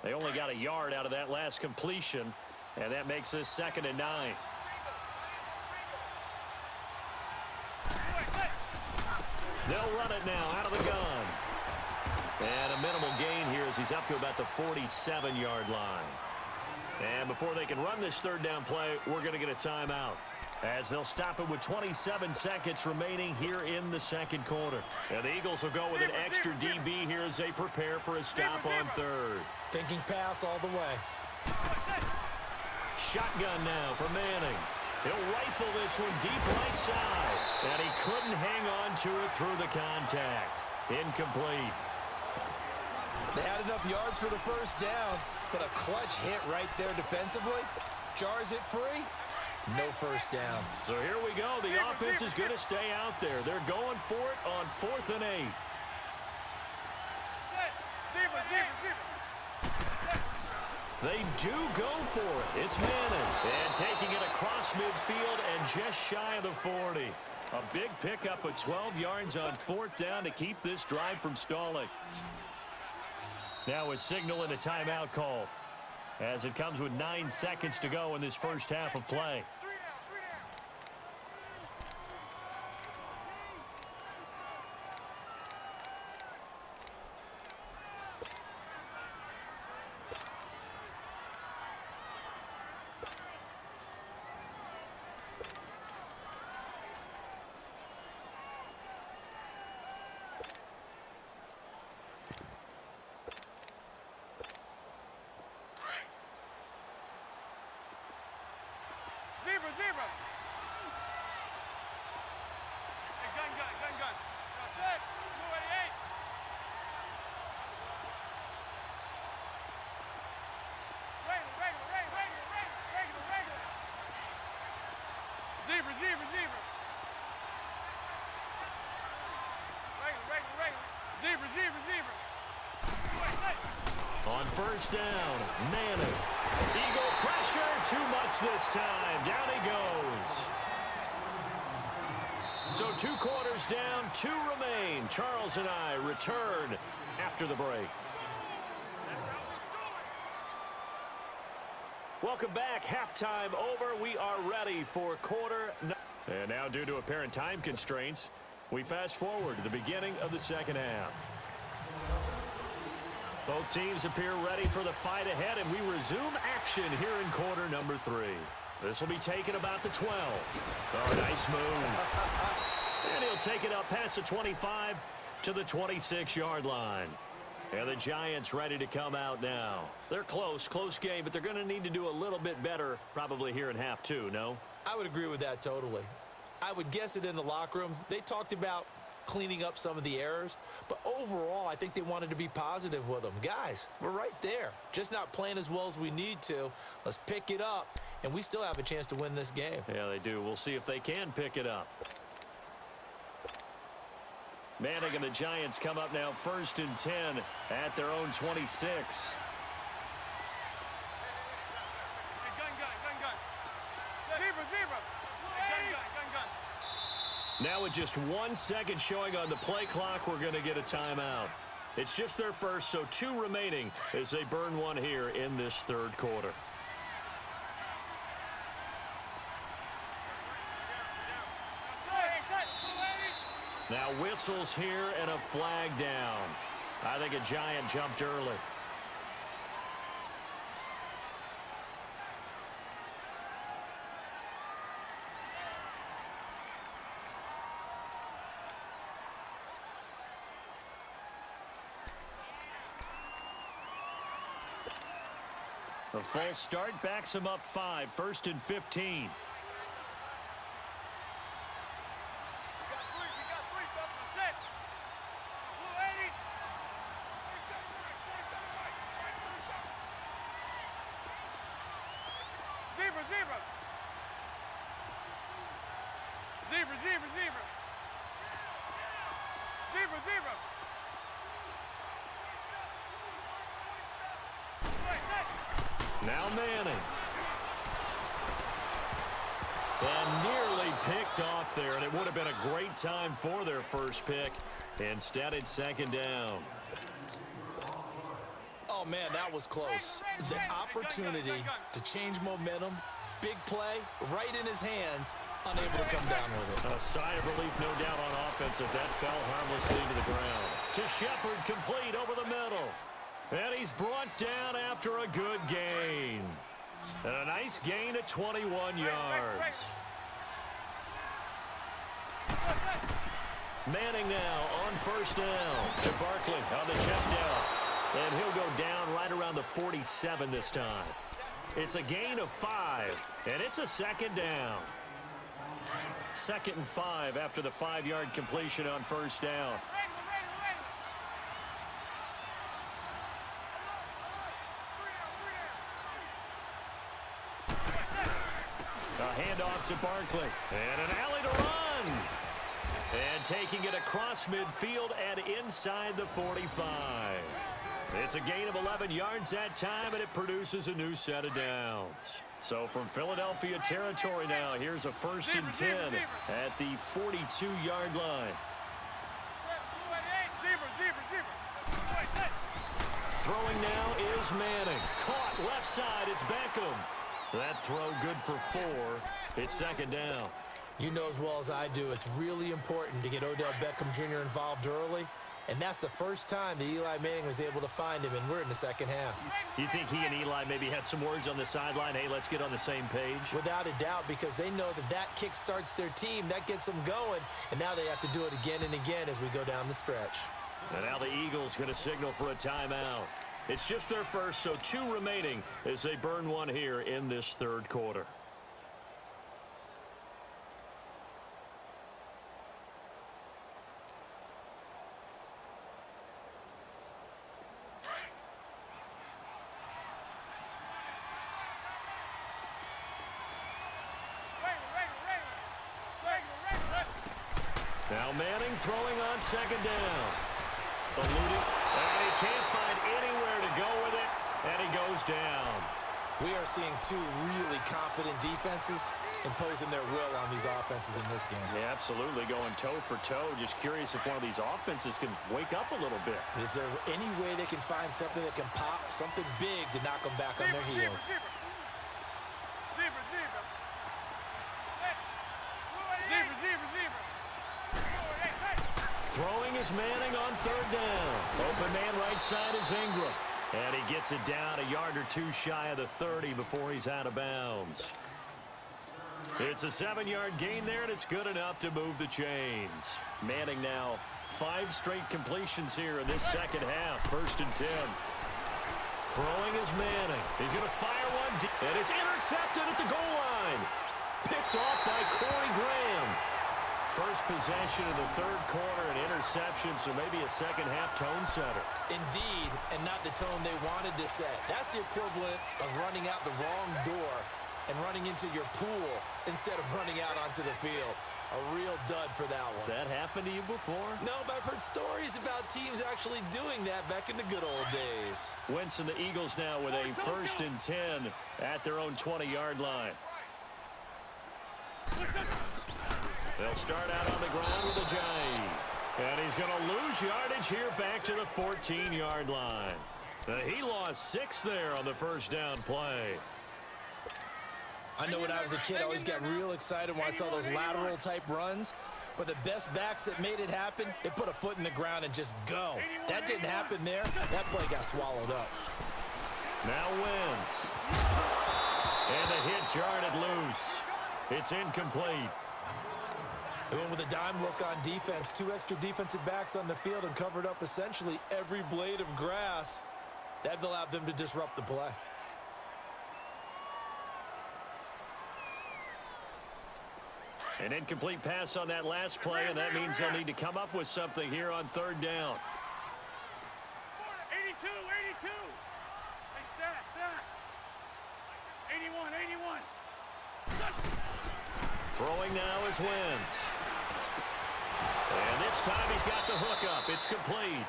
They only got a yard out of that last completion, and that makes this 2nd and 9. They'll run it now out of the gun. And a minimal gain here as he's up to about the 47-yard line. And before they can run this 3rd down play, we're going to get a timeout, as they'll stop it with 27 seconds remaining here in the 2nd quarter. And the Eagles will go with an extra DB here as they prepare for a stop on 3rd. Thinking pass all the way. Shotgun now for Manning. He'll rifle this one deep right side. And he couldn't hang on to it through the contact. Incomplete. They had enough yards for the 1st down, but a clutch hit right there defensively. Jars it free. No 1st down. So here we go. The offense is going to stay out there. They're going for it on 4th and 8. They do go for it. It's Manning. And taking it across midfield and just shy of the 40. A big pickup of 12 yards on 4th down to keep this drive from stalling. Now a signal and a timeout call, as it comes with 9 seconds to go in this first half of play. On 1st down, Manning. Eagle pressure, too much this time. Down he goes. So 2 quarters down, 2 remain. Charles and I return after the break. Welcome back. Halftime over. We are ready for quarter. And now, due to apparent time constraints, we fast forward to the beginning of the 2nd half. Both teams appear ready for the fight ahead, and we resume action here in quarter number 3. This will be taken about the 12. Oh, nice move. And he'll take it up past the 25 to the 26-yard line. And the Giants ready to come out now. They're close game, but they're going to need to do a little bit better probably here in half 2, no? I would agree with that totally. I would guess it in the locker room. They talked about cleaning up some of the errors, but overall, I think they wanted to be positive with them. Guys, we're right there. Just not playing as well as we need to. Let's pick it up, and we still have a chance to win this game. Yeah, they do. We'll see if they can pick it up. Manning and the Giants come up now 1st and 10 at their own 26. Now with just 1 second showing on the play clock, we're going to get a timeout. It's just their first, so 2 remaining as they burn one here in this 3rd quarter. Now whistles here and a flag down. I think a Giant jumped early. The full start backs him up 5, 1st and 15. Now Manning. And nearly picked off there, and it would have been a great time for their first pick. Instead, it's 2nd down. Oh, man, that was close. The opportunity to change momentum, big play, right in his hands, unable to come down with it. A sigh of relief, no doubt, on offense if that fell harmlessly to the ground. To Shepard, complete over the middle. And he's brought down after a good gain. And a nice gain of 21 yards. Manning now on first down. To Barkley on the check down. And he'll go down right around the 47 this time. It's a gain of 5, and it's a second down. 2nd and 5 after the 5-yard completion on first down. A handoff to Barkley. And an alley to run. And taking it across midfield and inside the 45. It's a gain of 11 yards that time, and it produces a new set of downs. So from Philadelphia territory now, here's a 1st and 10 at the 42-yard line. Throwing now is Manning. Caught left side, it's Beckham. That throw good for 4. It's second down. You know as well as I do, it's really important to get Odell Beckham Jr. involved early. And that's the first time that Eli Manning was able to find him, and we're in the second half. You think he and Eli maybe had some words on the sideline? Hey, let's get on the same page? Without a doubt, because they know that that kick starts their team. That gets them going, and now they have to do it again and again as we go down the stretch. And now the Eagles going to signal for a timeout. It's just their first, so 2 remaining as they burn one here in this third quarter. Now Manning throwing on second down. Eluding, and he can't find anywhere to go with it, and he goes down. We are seeing 2 really confident defenses imposing their will on these offenses in this game. Yeah, absolutely, going toe for toe. Just curious if one of these offenses can wake up a little bit. Is there any way they can find something that can pop, something big to knock them back on their heels? Throwing is Manning on third down. Open man right side is Ingram. And he gets it down a yard or 2 shy of the 30 before he's out of bounds. It's a 7-yard gain there, and it's good enough to move the chains. Manning now 5 straight completions here in this second half. 1st and 10. Throwing is Manning. He's going to fire one deep, and it's intercepted at the goal line. Picked off by Corey Graham. First possession of the third quarter, an interception, so maybe a second-half tone setter. Indeed, and not the tone they wanted to set. That's the equivalent of running out the wrong door and running into your pool instead of running out onto the field. A real dud for that one. Has that happened to you before? No, but I've heard stories about teams actually doing that back in the good old days. Wentz and the Eagles now with a 1st and 10 at their own 20-yard line. They'll start out on the ground with a Jai. And he's going to lose yardage here back to the 14-yard line. He lost 6 there on the first down play. I know when I was a kid, I always got real excited when I saw those lateral-type runs. But the best backs that made it happen, they put a foot in the ground and just go. That didn't happen there. That play got swallowed up. Now Wentz. And the hit jarred it loose. It's incomplete. They went with a dime look on defense. 2 extra defensive backs on the field and covered up essentially every blade of grass. That allowed them to disrupt the play. An incomplete pass on that last play, and that means they'll need to come up with something here on third down. 82, 82. Hey, stat. 81. Throwing now is Wentz. And this time he's got the hook up. It's complete.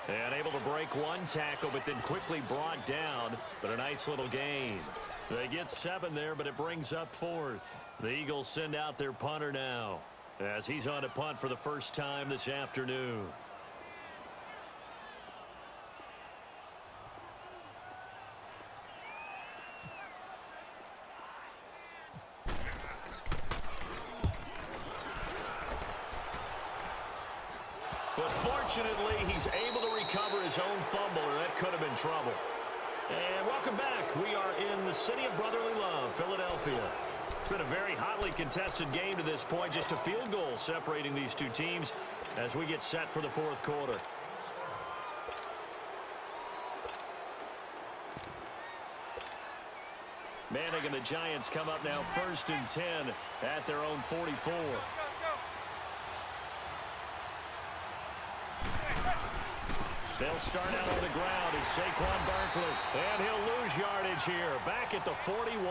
And able to break one tackle, but then quickly brought down. But a nice little gain. They get 7 there, but it brings up 4th. The Eagles send out their punter now, as he's on to punt for the first time this afternoon. But fortunately, he's able to recover his own fumble, or that could have been trouble. And welcome back. We are in the city of brotherly love, Philadelphia. It's been a very hotly contested game to this point. Just a field goal separating these two teams as we get set for the fourth quarter. Manning and the Giants come up now 1st and 10 at their own 44. They'll start out on the ground. It's Saquon Barkley. And he'll lose yardage here. Back at the 41.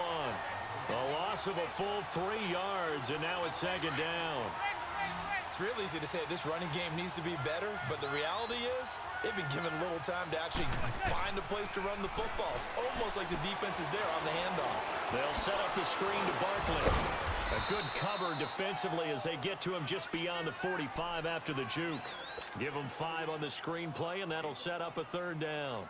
A loss of a full 3 yards, and now it's 2nd down. It's real easy to say this running game needs to be better, but the reality is they've been given little time to actually find a place to run the football. It's almost like the defense is there on the handoff. They'll set up the screen to Barkley. A good cover defensively as they get to him just beyond the 45 after the juke. Give him 5 on the screen play, and that'll set up a 3rd down.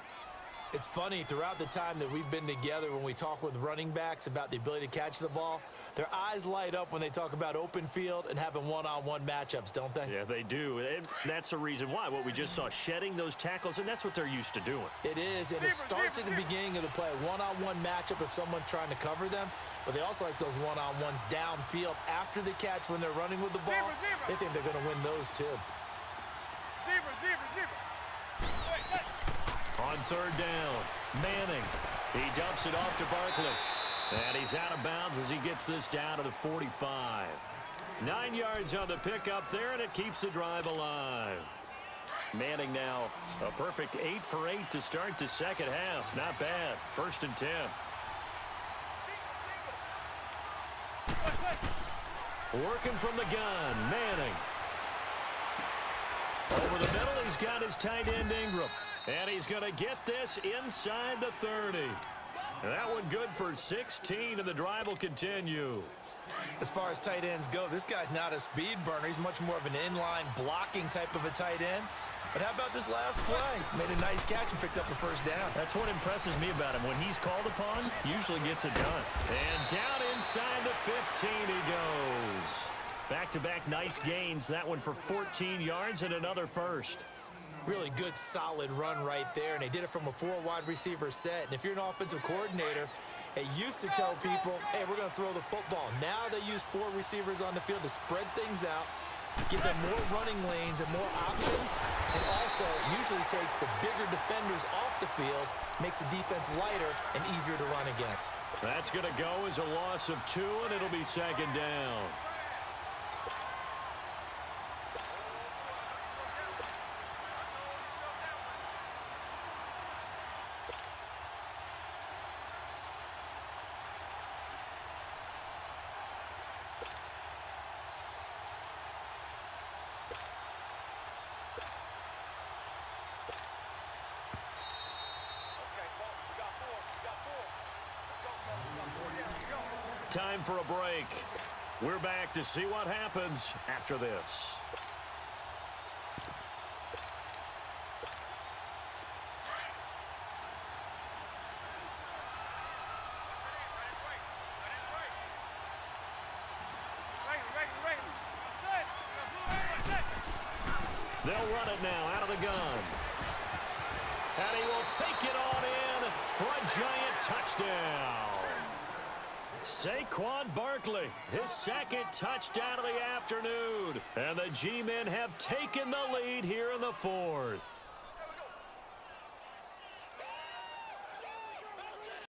It's funny, throughout the time that we've been together, when we talk with running backs about the ability to catch the ball, their eyes light up when they talk about open field and having one-on-one matchups, don't they? Yeah, they do. And that's the reason why. What we just saw, shedding those tackles, and that's what they're used to doing. It is, and it starts at the beginning of the play. One-on-one matchup if someone's trying to cover them, but they also like those one-on-ones downfield after the catch when they're running with the ball. They think they're going to win those too. On 3rd down, Manning. He dumps it off to Barkley. And he's out of bounds as he gets this down to the 45. 9 yards on the pickup there, and it keeps the drive alive. Manning now a perfect 8 for 8 to start the second half. Not bad. 1st and 10. Working from the gun, Manning. Over the middle, he's got his tight end Ingram. And he's going to get this inside the 30. And that one good for 16, and the drive will continue. As far as tight ends go, this guy's not a speed burner. He's much more of an inline blocking type of a tight end. But how about this last play? Made a nice catch and picked up a 1st down. That's what impresses me about him. When he's called upon, usually gets it done. And down inside the 15 he goes. Back-to-back nice gains. That one for 14 yards and another 1st. Really good, solid run right there, and they did it from a 4 wide receiver set. And if you're an offensive coordinator, they used to tell people, hey, we're going to throw the football. Now they use 4 receivers on the field to spread things out, give them more running lanes and more options, and also usually takes the bigger defenders off the field, makes the defense lighter and easier to run against. That's going to go as a loss of 2, and it'll be 2nd down. Time for a break. We're back to see what happens after this. They'll run it now out of the gun. And he will take it on in for a giant touchdown. Saquon Barkley, his 2nd touchdown of the afternoon. And the G-men have taken the lead here in the 4th.